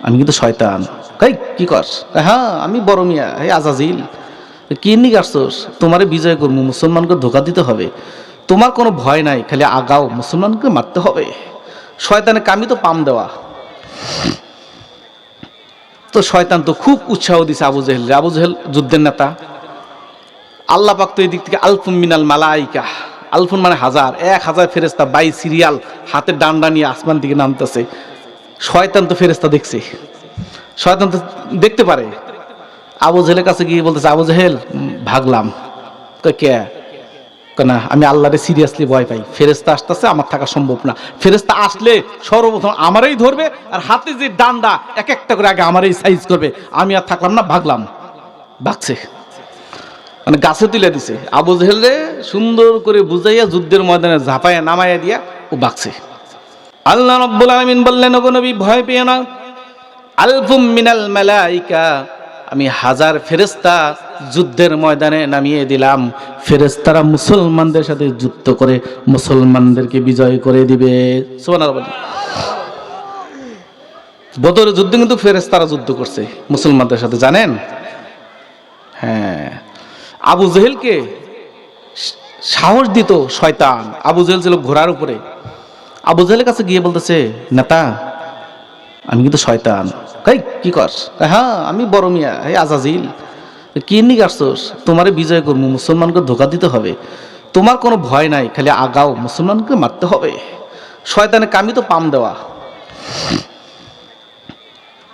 আমি কিন্তু শয়তান। কই কি করস? হ্যাঁ আমি বড় মিয়া, এই আজাজিল। কি নি করছস? তোমারে বিজয় করবো, মুসলমানকে ধোকা দিতে হবে। তোমার কোনো ভয় নাই, খালি আগাও, মুসলমানকে মারতে হবে। শয়তানের কামই তো পাম দেওয়া। তো শয়তান তো খুব উৎসাহ দিছে আবু জেহেল। আবু জেহেল যুদ্ধের নেতা। আল্লাহ পাক তো এই দিক থেকে আলফুম মিনাল মালাইকা, আলফুন মানে হাজার, 1000 ফেরেস্তা বাই সিরিয়াল হাতে ডান্ডা নিয়ে আসমান দিকে নামতেছে। শয়তান তো ফেরেস্তা দেখছে, শয়তান তো দেখতে পারে। আবু জেহেলের কাছে গিয়ে বলতেছে, আবু জেহেল ভাগলাম। কে? না আমি আল্লাহরে সিরিয়াসলি ভয় পাই, ফেরেস্তা আসতেছে, আমার থাকা সম্ভব না। ফেরেস্তা আসলে সর্বপ্রথম আমারই ধরবে, আর হাতে যে ডান্ডা এক একটা করে আগে আমারই সাইজ করবে। আমি আর থাকলাম না, ভাগলাম। ভাগছে, মানে গাছে তুলে দিছে। আবু জেহেলে সুন্দর করে বুঝাইয়া যুদ্ধের ময়দানে ঝাঁপাইয়া নামাইয়া দিয়া ও ভাগছে। আল্লাহ রাব্বুল আলামিন বললেন, ওগো নবী ভয় পেও না, আলফুম মিনাল মালাইকা, আমি 1000 ফেরেশতা যুদ্ধের ময়দানে নামিয়ে দিলাম। ফেরেশতারা মুসলমানদের সাথে যুদ্ধ করে মুসলমানদেরকে বিজয় করে দিবে। সুবহানাল্লাহ। বদরের যুদ্ধে কিন্তু ফেরেশতারা যুদ্ধ করছে মুসলমানদের সাথে, জানেন? হ্যাঁ, আবু জেহেলকে সাহস দিত শয়তান। আবু জেহেল ছিল ঘোড়ার উপরে। আবু জেহেলের কাছে গিয়ে বলতেছে, নেতা আমি কিন্তু শয়তান। কই কি করস? হ্যাঁ আমি বড় মিয়া, এই আজাজিল। কি নি করছস? তোমারে বিজয় করবো, মুসলমানকে ধোকা দিতে হবে। তোমার কোনো ভয় নাই, খালি আগাও, মুসলমানকে মারতে হবে। শয়তানের কামই তো পাম দেওয়া।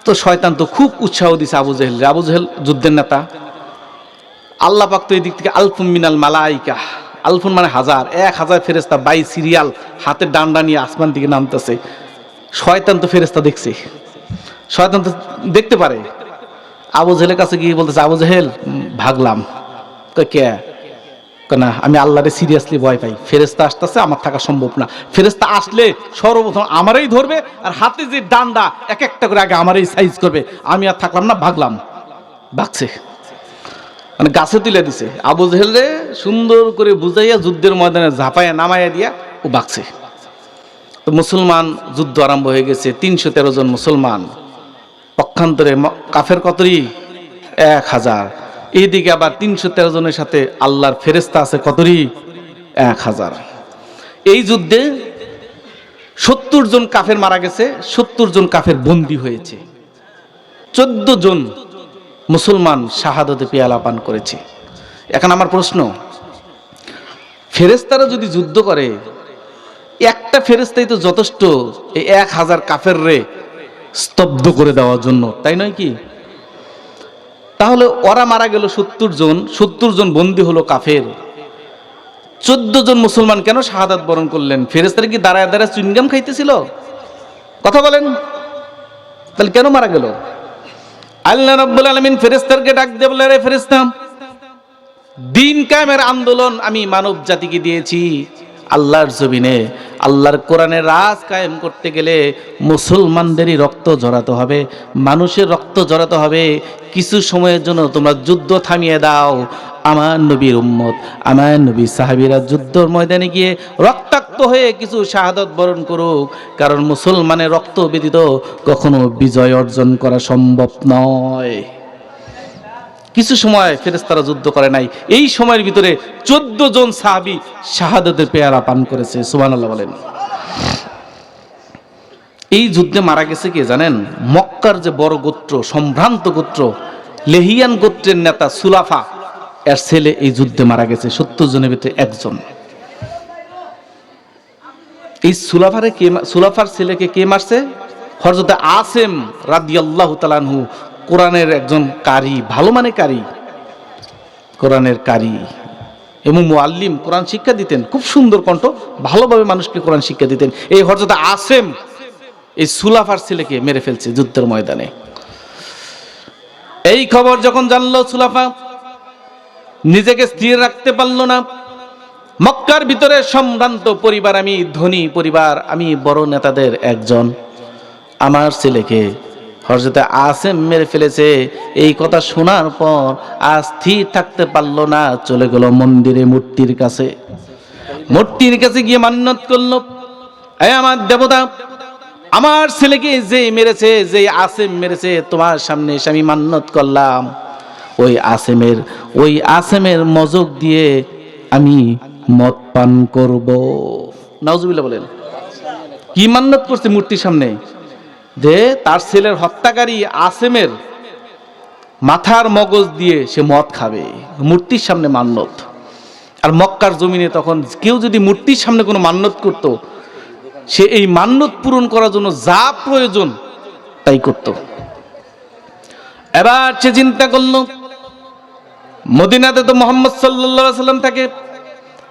তো শয়তান তো খুব উৎসাহ দিছে আবু জেহেল। আবু জেহেল যুদ্ধের নেতা। আল্লাহ পাক তো এই দিক থেকে আলফুম মিনাল মালাইকা, আলফুন মানে হাজার, 1000 ফেরেস্তা বাই সিরিয়াল হাতে ডান্ডা নিয়ে আসমান দিকে নামতেছে। শয়তান তো ফেরেস্তা দেখছে, শয়তান তো দেখতে পারে। আবু জেহেলের কাছে গিয়ে বলতেছে, আবু জেহেল ভাগলাম। কে? না আমি আল্লাহরে সিরিয়াসলি ভয় পাই, ফেরেস্তা আসতেছে, আমার থাকা সম্ভব না। ফেরেস্তা আসলে সর্বপ্রথম আমারই ধরবে, আর হাতে যে ডান্ডা এক একটা করে আগে আমারই সাইজ করবে। আমি আর থাকলাম না, ভাগলাম। ভাগছে, মানে গাছে তুলে দিছে। আবু জেহেলে সুন্দর করে বুঝাইয়া যুদ্ধের ময়দানে ঝাঁপাইয়া নামাইয়া দিয়া ও ভাগছে। তো মুসলমান যুদ্ধ আরম্ভ হয়ে গেছে। 313 জন মুসলমান পক্ষান্তরে, কাফের কতরি 1000। এইদিকে আবার 313 জনের সাথে আল্লাহর ফেরেস্তা আছে কতরি 1000। এই যুদ্ধে 70 জন কাফের মারা গেছে, 70 জন কাফের বন্দী হয়েছে, 14 জন মুসলমান শাহাদতে পেয়ালা পান করেছে। এখন আমার প্রশ্ন, ফেরেস্তারা যদি যুদ্ধ করে, একটা ফেরেস্তাই তো যথেষ্ট এই 1000 কাফের রে স্তব্ধ করে দেওয়ার জন্য, তাই নয় কি? তাহলে ওরা মারা গেল 70 জন, 70 জন বন্দী হলো কাফের, 14 জন মুসলমান কেন শাহাদাত বরণ করলেন? ফেরেস্তারা কি দাঁড়ায় দাঁড়ায় চুইংগাম খাইতেছিল? কথা বলেন, তাহলে কেন মারা গেল? আল্লাহ রাব্বুল আলামিন ফেরেশতাকে ডাক দিয়ে বলে, রে ফেরেশতা, দ্বীন কায়েমের আন্দোলন আমি মানব জাতিকে দিয়েছি আল্লাহর জমিনে। আল্লাহর কোরআনের রাজ কায়েম করতে গেলে মুসলমানদেরই রক্ত ঝরাতে হবে, মানুষের রক্ত ঝরাতে হবে। কিছু সময়ের জন্য তোমরা যুদ্ধ থামিয়ে দাও। আমার নবীর উম্মত, আমার নবী সাহাবীরা যুদ্ধের ময়দানে গিয়ে রক্তাক্ত হয়ে কিছু শাহাদাত বরণ করুক, কারণ মুসলমানের রক্ত ব্যতীত কখনো বিজয় অর্জন করা সম্ভব নয়। কিছু সময় ফেরেশতারা যুদ্ধ করে নাই, এই সময়ের ভিতরে 14 জন সাহাবী শাহাদাতের পেয়ালা পান করেছে। সুবহানাল্লাহ বলেন। এই যুদ্ধে মারা গেছে কে জানেন? মক্কার যে বড় গোত্র, সম্ভ্রান্ত গোত্র, লেহিয়ান গোত্রের নেতা সুলাফা, এর ছেলে এই যুদ্ধে মারা গেছে। 70 জনের ভিতরে একজন। এই সুলাফার ছেলেকে কে মারছে? হযরত আসিম রাদিয়াল্লাহু তাআলা আনহু, কোরআনের একজন কারি, ভালো মানে কারি, কোরআনের কারি এবং মুআল্লিম, কোরআন শিক্ষা দিতেন, খুব সুন্দর কণ্ঠ, ভালোভাবে মানুষকে কোরআন শিক্ষা দিতেন। এই হযরত আসিম এই সুলাফার ছেলেকে মেরে ফেলছে যুদ্ধের ময়দানে। এই খবর যখন জানলো সুলাফা, নিজেকে স্থির রাখতে পারল না। মক্কার ভিতরে সম্ভ্রান্ত পরিবার, আমি ধনী পরিবার, আমি বড় নেতাদের একজন, আমার ছেলেকে হযরত আসিম মেরে ফেলেছে। এই কথা শোনার পর আর স্থির থাকতে পারল না, চলে গেল মন্দিরে মূর্তির কাছে। মূর্তির কাছে গিয়ে মান্নত করলো, হে আমার দেবতা, আমার ছেলেকে যে মেরেছে, যে আসেম মেরেছে, তোমার সামনে এসে আমি মান্নত করলাম ওই আসেমের মজক দিয়ে আমি মদ পান করব। নাউজুবিল্লাহ বলেন। কি মান্নত করছে মূর্তির সামনে? যে তার ছেলের হত্যাকারী আসেমের মাথার মগজ দিয়ে সে মদ খাবে, মূর্তির সামনে মান্নত। আর মক্কার জমিনে তখন কেউ যদি মূর্তির সামনে কোনো মান্নত করত, সে এই মান্নত পূরণ করার জন্য যা প্রয়োজন তাই করত। এবার সে চিন্তা করল, মদিনাতে তো মুহাম্মদ সাল্লাল্লাহু আলাইহি সাল্লাম থাকে,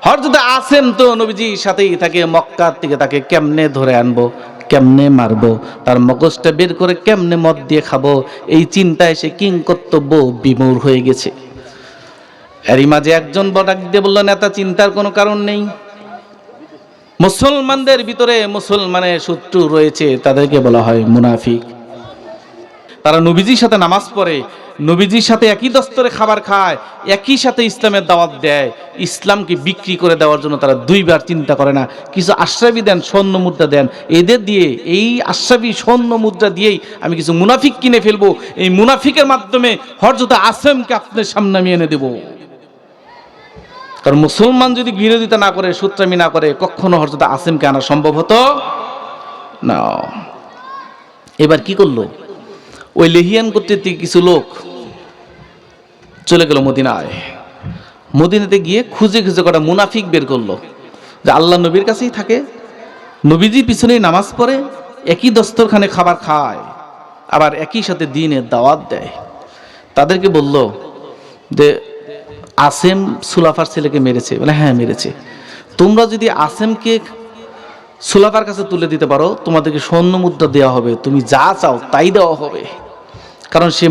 হযরত আসেম তো নবীজির সাথেই থাকে, মক্কা থেকে তাকে কেমনে ধরে আনবো, কেমনে মারবো, তার মগজটা বের করে কেমনে মদ দিয়ে খাবো, এই চিন্তায় সে কিংকর্তব্য বিমূঢ় হয়ে গেছে। এরই মাঝে একজন ডাক দিয়ে বলল, নেতা, চিন্তার কোনো কারণ নেই। মুসলমানদের ভিতরে মুসলমানের শত্রু রয়েছে, তাদেরকে বলা হয় মুনাফিক। তারা নবীজির সাথে নামাজ পড়ে, নবীজির সাথে একই দস্তরে খাবার খায়, একই সাথে ইসলামের দাওয়াত দেয়। ইসলামকে বিক্রি করে দেওয়ার জন্য তারা দুইবার চিন্তা করে না। কিছু আশ্রাবি দেন, স্বর্ণ মুদ্রা দেন, এদের দিয়ে, এই আশ্রাবি স্বর্ণ মুদ্রা দিয়েই আমি কিছু মুনাফিক কিনে ফেলবো, এই মুনাফিকের মাধ্যমে হযরত আসেমকে আপনার সামনে আমি এনে দেব। কারণ মুসলমান যদি বিরোধিতা না করে, সূত্রামি না করে, কখনো হযরত আসেমকে আনা সম্ভব হতো না। এবার কি করলো? ওই লেহিয়ান গোত্রের থেকে কিছু লোক চলে গেল মদিনায়। মদিনাতে গিয়ে খুঁজে খুঁজে কটা মুনাফিক বের করলো, যে আল্লাহ নবীর কাছেই থাকে, নবীজির পিছনেই নামাজ পড়ে, একই দস্তরখানে খাবার খায়, আবার একই সাথে দ্বীনের দাওয়াত দেয়। তাদেরকে বলল যে আসেম সুলাফার ছেলেকে মেরেছে। বলে হ্যাঁ মেরেছে। তোমরা যদি আসেমকে সুলাফার কাছে তুলে দিতে পারো, তোমাদেরকে স্বর্ণ মুদ্রা দেওয়া হবে, তুমি যা চাও তাই দেওয়া হবে। কারণ সে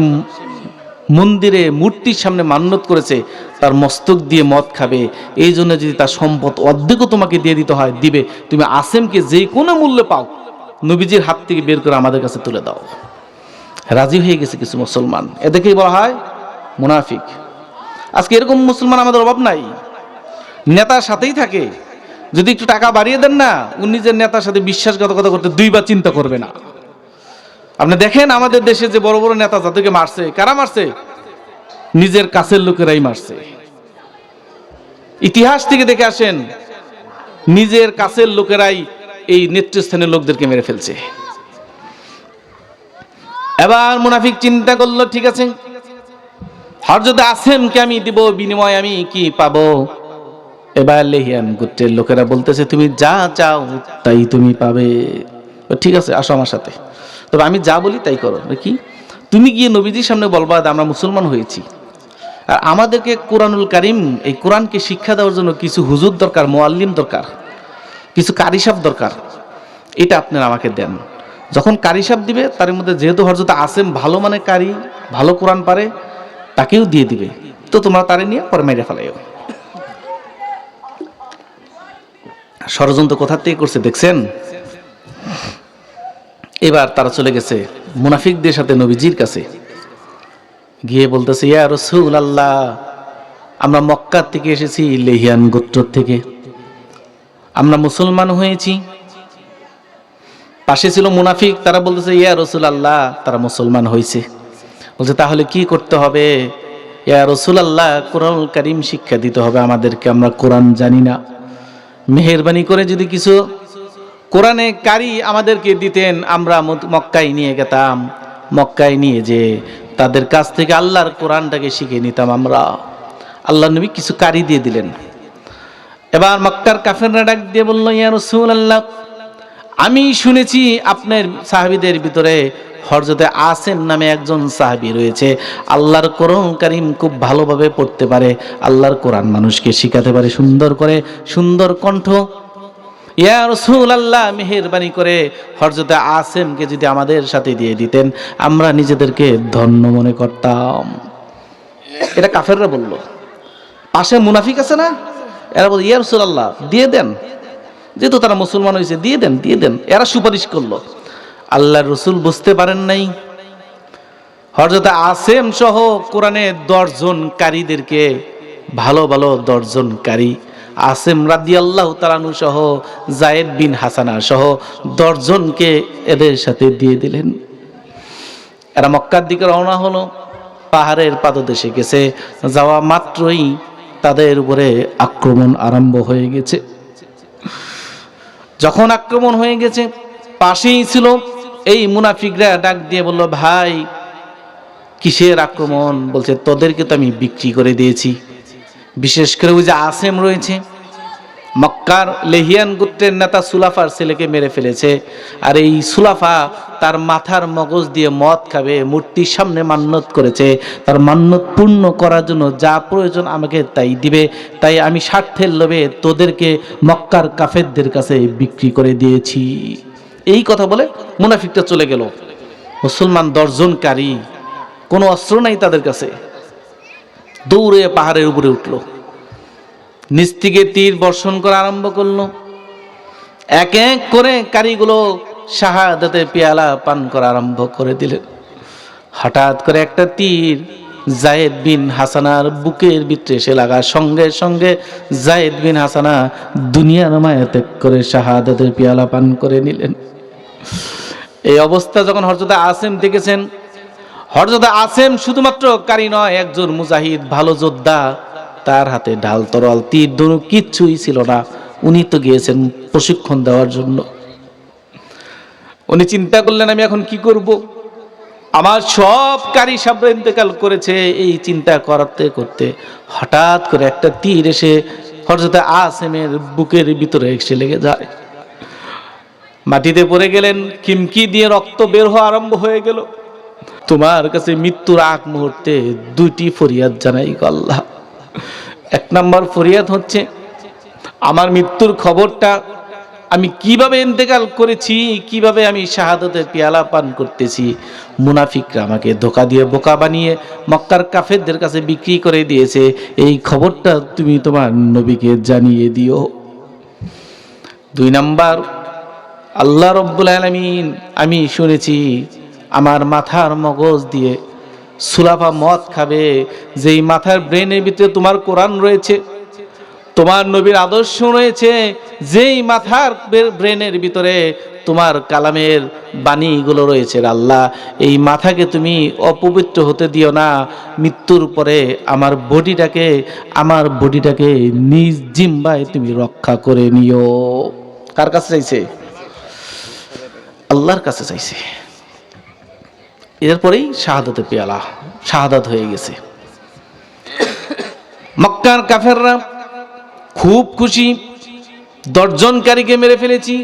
মন্দিরে মূর্তির সামনে মান্নত করেছে, তার মস্তক দিয়ে মদ খাবে, এই জন্য যদি তার সম্পদ অর্ধেকও তোমাকে দিয়ে দিতে হয়, দিবে। তুমি আসেমকে যে কোনো মূল্যে পাও, নবীজির হাত থেকে বের করে আমাদের কাছে তুলে দাও। রাজি হয়ে গেছে কিছু মুসলমান, এদেরকেই বলা হয় মুনাফিক। আজকে এরকম মুসলমান আমাদের অভাব নাই, নেতার সাথেই থাকে, যদি একটু টাকা বাড়িয়ে দেন না, উনি নিজের নেতার সাথে বিশ্বাসঘাতকতা করতে দুইবার চিন্তা করবে না। আপনি দেখেন আমাদের দেশে যে বড় বড় নেতা যাদেরকে মারছে, কারা মারছে? নিজের কাছের লোকেরাই মারছে। ইতিহাস থেকে দেখে আসেন, নিজের কাছের লোকেরাই এই নেতৃস্থানীয় লোকদেরকে মেরে ফেলছে। এবার মুনাফিক চিন্তা করলো, ঠিক আছে, হযরত আসেমকে আমি দিব, বিনিময়ে আমি কি পাবো? এবার লেহিয়ান গোত্রের লোকেরা বলতেছে, তুমি যা চাও তাই তুমি পাবে। ঠিক আছে, আসো আমার সাথে, তবে আমি যা বলি তাই করো। কি? তুমি গিয়ে নবীজির সামনে বলবা আমরা মুসলমান হয়েছি, আর আমাদেরকে কোরআনুল কারীম, এই কোরআনকে শিক্ষা দেওয়ার জন্য কিছু হুজুর দরকার, মুআল্লিম দরকার, কিছু কারি সাহেব দরকার, এটা আপনারা আমাকে দেন। যখন কারি সাহেব দিবে, তার মধ্যে যেহেতু হযরত আসেম ভালো মানে কারি, ভালো কোরআন পারে, তাকেও দিয়ে দিবে। তো তোমরা তারে নিয়ে পরে মেরে ফেলাইও। ষড়যন্ত্র কোথা থেকে করছে দেখছেন? এবার তারা চলে গেছে মুনাফিকদের সাথে নবীজির কাছে, গিয়ে বলতেছে, ইয়া রাসূলুল্লাহ, আমরা মক্কা থেকে এসেছি, লেহিয়ান গোত্র থেকে, আমরা মুসলমান হয়েছি। পাশে ছিল মুনাফিক, তারা বলতেছে, ইয়া রাসূলুল্লাহ, তারা মুসলমান হয়েছে। বলছে তাহলে কি করতে হবে? ইয়া রাসূলুল্লাহ, কোরআনুল কারীম শিক্ষা দিতে হবে আমাদেরকে, আমরা কোরআন জানি না। মেহেরবানি করে যদি কিছু কোরআনে কারি আমাদেরকে দিতেন, আমরা মক্কায় নিয়ে যেতাম, মক্কায় নিয়ে যে তাদের কাছ থেকে আল্লাহর কোরআনটাকে শিখে নিতাম আমরা। আল্লাহ নবী কিছু কারি দিয়ে দিলেন। এবার মক্কার কাফেররা ডাক দিয়ে বলল, ইয়া রাসূলুল্লাহ, আমি শুনেছি আপনার সাহাবীদের ভিতরে হযরত আসেম নামে একজন সাহাবী রয়েছে, আল্লাহর কোরআন কারীম খুব ভালোভাবে পড়তে পারে, আল্লাহর কোরআন মানুষকে শিখাতে পারে সুন্দর করে, সুন্দর কণ্ঠ। ইয়া রাসূলুল্লাহ, মেহেরবানি করে হযরত আসেমকে যদি আমাদের সাথে দিয়ে দিতেন, আমরা নিজেদেরকে ধন্য মনে করতাম। এটা কাফেররা বলল। পাশে মুনাফিক আছে না, এরা বলে, ইয়া রাসূলুল্লাহ, দিয়ে দেন, যেহেতু তারা মুসলমান হয়েছে, দিয়ে দেন, দিয়ে দেন। এরা সুপারিশ করলো। আল্লাহর রাসূল বুঝতে পারেন নাই, হযরত আসেম সহ কোরআনের 10 জন কারীদেরকে, ভালো ভালো 10 জন কারী আসেম রাদিয়াল্লাহু তাআলা আনহু সহ যায়েদ বিন হাসানা সহ 10 জনকে এদের সাথে দিয়ে দিলেন। এরা মক্কার দিকে রওনা হলো, পাহাড়ের পাদদেশে গেছে, যাওয়া মাত্রই তাদের উপরে আক্রমণ আরম্ভ হয়ে গেছে। যখন আক্রমণ হয়ে গেছে, পাশেই ছিল এই মুনাফিকরা ডাক দিয়ে বলল, ভাই কিসের আক্রমণ? বলছে, তোদেরকে তো আমি বিক্রি করে দিয়েছি। বিশেষ করে ওই যে আসেম রয়েছে, মক্কার লেহিয়ান গোত্রের নেতা সুলাফার ছেলেকে মেরে ফেলেছে। আর এই সুলাফা তার মাথার মগজ দিয়ে মদ খাবে, মূর্তির সামনে মান্যত করেছে, তার মান্যত পূর্ণ করার জন্য যা প্রয়োজন আমাকে তাই দিবে, তাই আমি স্বার্থের লোভে তোদেরকে মক্কার কাফেরদের কাছে বিক্রি করে দিয়েছি। এই কথা বলে মুনাফিকটা চলে গেল। মুসলমান 10 জনকারী, কোনো অস্ত্র নাই তাদের কাছে, দৌড়ে পাহাড়ের উপরে উঠলো, নিচ থেকে তীর বর্ষণ করা আরম্ভ করলো। এক এক করে কারিগুলো শাহাদাতের পেয়ালা পান করা আরম্ভ করে দিলেন। হঠাৎ করে একটা তীর যায়েদ বিন হাসানার বুকের ভিতরে এসে লাগা, সঙ্গে সঙ্গে যায়েদ বিন হাসানা দুনিয়ার মায়া ত্যাগ করে শাহাদাতের পেয়ালা পান করে নিলেন। এই অবস্থা যখন হযরত আসেম দেখেছেন, হযরত আসেম শুধুমাত্র কারি নয়, একজন মুজাহিদ, ভালো যোদ্ধা, তার হাতে ঢাল তরোয়াল তীর ধনুক কিচ্ছুই ছিল না। উনি তো গিয়েছেন প্রশিক্ষণ দেওয়ার জন্য। উনি চিন্তা করলেন, আমি এখন কি করব? আমার সব কারি সাহেব ইন্তেকাল করেছে। এই চিন্তা করতে করতে হঠাৎ করে একটা তীর এসে হযরত আসেমের বুকের ভিতরে এসে লেগে যায়। মাটিতে পড়ে গেলেন, কিমকি দিয়ে রক্ত বের হওয়া আরম্ভ হয়ে গেল। তোমার কাছে মৃত্যুর আগ মুহূর্তে 2টি ফরিয়াদ জানাই গো আল্লাহ। 1 নম্বর ফরিয়াদ হচ্ছে, আমার মৃত্যুর খবরটা আমি কিভাবে ইন্তেকাল করেছি, কিভাবে আমি শাহাদাতের পেয়ালা পান করতেছি, মুনাফিকরা আমাকে ধোঁকা দিয়ে বোকা বানিয়ে মক্কার কাফেরদের কাছে বিক্রি করে দিয়েছে, এই খবরটা তুমি তোমার নবীকে জানিয়ে দিও। 2 নম্বর, আল্লাহ রব্বুল আলামিন, আমি শুনেছি আমার মাথার মগজ দিয়ে সুলাফা মদ খাবে, যেই মাথার ব্রেনের ভিতরে তোমার কোরআন রয়েছে, তোমার নবীর আদর্শ রয়েছে, যেই মাথার ব্রেনের ভিতরে তোমার কালামের বাণীগুলো রয়েছে, আল্লাহ এই মাথাকে তুমি অপবিত্র হতে দিও না। মৃত্যুর পরে আমার বডিটাকে নিজ জিম্বায় তুমি রক্ষা করে নিও। কার কাছে চাইছে? আল্লাহর কাছে চাইছে। এরপরেই শাহাদাতের পেয়ালা, শাহাদাত হয়ে গেছে। মক্কার কাফেররা খুব খুশি, 10 জনকারীকে মেরে ফেলেছি,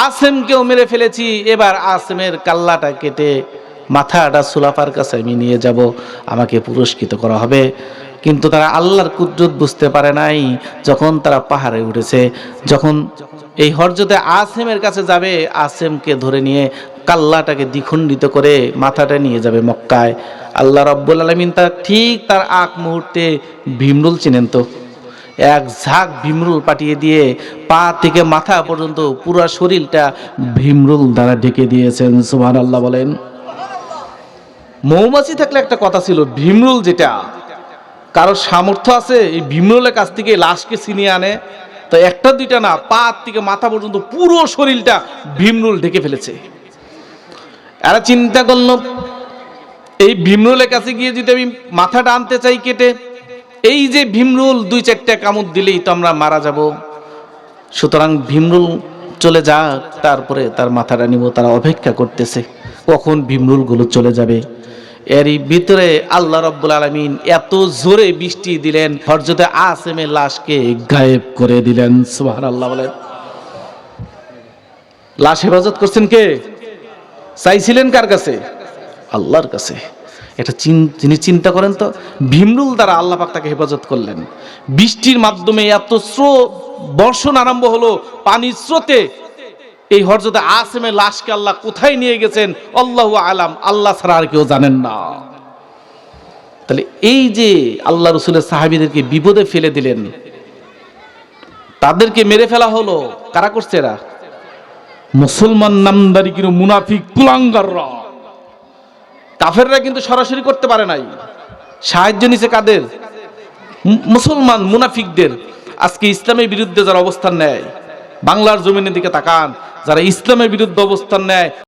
আসেমকেও মেরে ফেলেছি, এবার আসেমের কাল্লাটা কেটে মাথাটা সুলাফার কাছে আমি নিয়ে যাব, আমাকে পুরস্কৃত করা হবে। কিন্তু তারা আল্লাহর কুদরত বুঝতে পারে নাই। যখন তারা পাহাড়ে উঠেছে, যখন এই হযরতে আসেমের কাছে যাবে, আসেমকে ধরে নিয়ে কাল্লাটাকে দ্বিখণ্ডিত করে মাথাটা নিয়ে যাবে মক্কায়, আল্লাহ রাব্বুল আলামিন তার আগ মুহূর্তে ভীমরুল চিনেন তো, এক ঝাঁক ভীমরুল পাঠিয়ে দিয়ে পা থেকে মাথা পর্যন্ত পুরো শরীরটা ভীমরুল দ্বারা ঢেকে দিয়েছেন। সুবহানাল্লাহ বলেন। মৌমাছি থাকলে একটা কথা ছিল, ভীমরুল যেটা কারো সামর্থ্য আছে এই ভীমরুলের কাছ থেকে লাশকে ছিনিয়ে আনে, তো 1-2টা না, পা থেকে মাথা পর্যন্ত পুরো শরীরটা ভীমরুল ঢেকে ফেলেছে। এরা চিন্তা করল, এই ভীমরুলের কাছে গিয়ে যদি আমি মাথাটা আনতে চাই কেটে, এই যে ভীমরুল 2-4টা কামড় দিলেই তো আমরা মারা যাব, সুতরাং ভীমরুল চলে যাক, তারপরে তার মাথাটা নিব। তারা অপেক্ষা করতেছে কখন ভীমরুলগুলো চলে যাবে। এরই ভিতরে আল্লাহ রাব্বুল আলামিন এত জোরে বৃষ্টি দিলেন, হযরতে আসেমের লাশকে গায়েব করে দিলেন। সুবহানাল্লাহ বলেন। লাশ হেফাজত করছেন কে? চাইছিলেন কার কাছে? আল্লাহর কাছে। এটা যিনি চিন্তা করেন তো, ভীমরুল দ্বারা আল্লাহ পাক তাকে হেফাজত করলেন। বৃষ্টির মাধ্যমে এত স্রোত বর্ষণ আরম্ভ হলো, পানির স্রোতে এই হযরতে আসেমের লাশকে আল্লাহ কোথায় নিয়ে গেছেন আল্লাহু আলাম, আল্লাহ ছাড়া আর কেউ জানেন না। তাহলে এই যে আল্লাহ রাসূলের সাহাবীদেরকে বিপদে ফেলে দিলেন, তাদেরকে মেরে ফেলা হলো, কারা করছে? এরা মুসলমান নামদারি কিন্তু মুনাফিক কুলাঙ্গাররা। কাফেররা কিন্তু সরাসরি করতে পারে নাই, সাহায্য নিছে কাদের? মুসলমান মুনাফিকদের। আজকে ইসলামের বিরুদ্ধে যারা অবস্থান নেয়, বাংলার জমিনের দিকে তাকান, যারা ইসলামের বিরুদ্ধে অবস্থান নেয়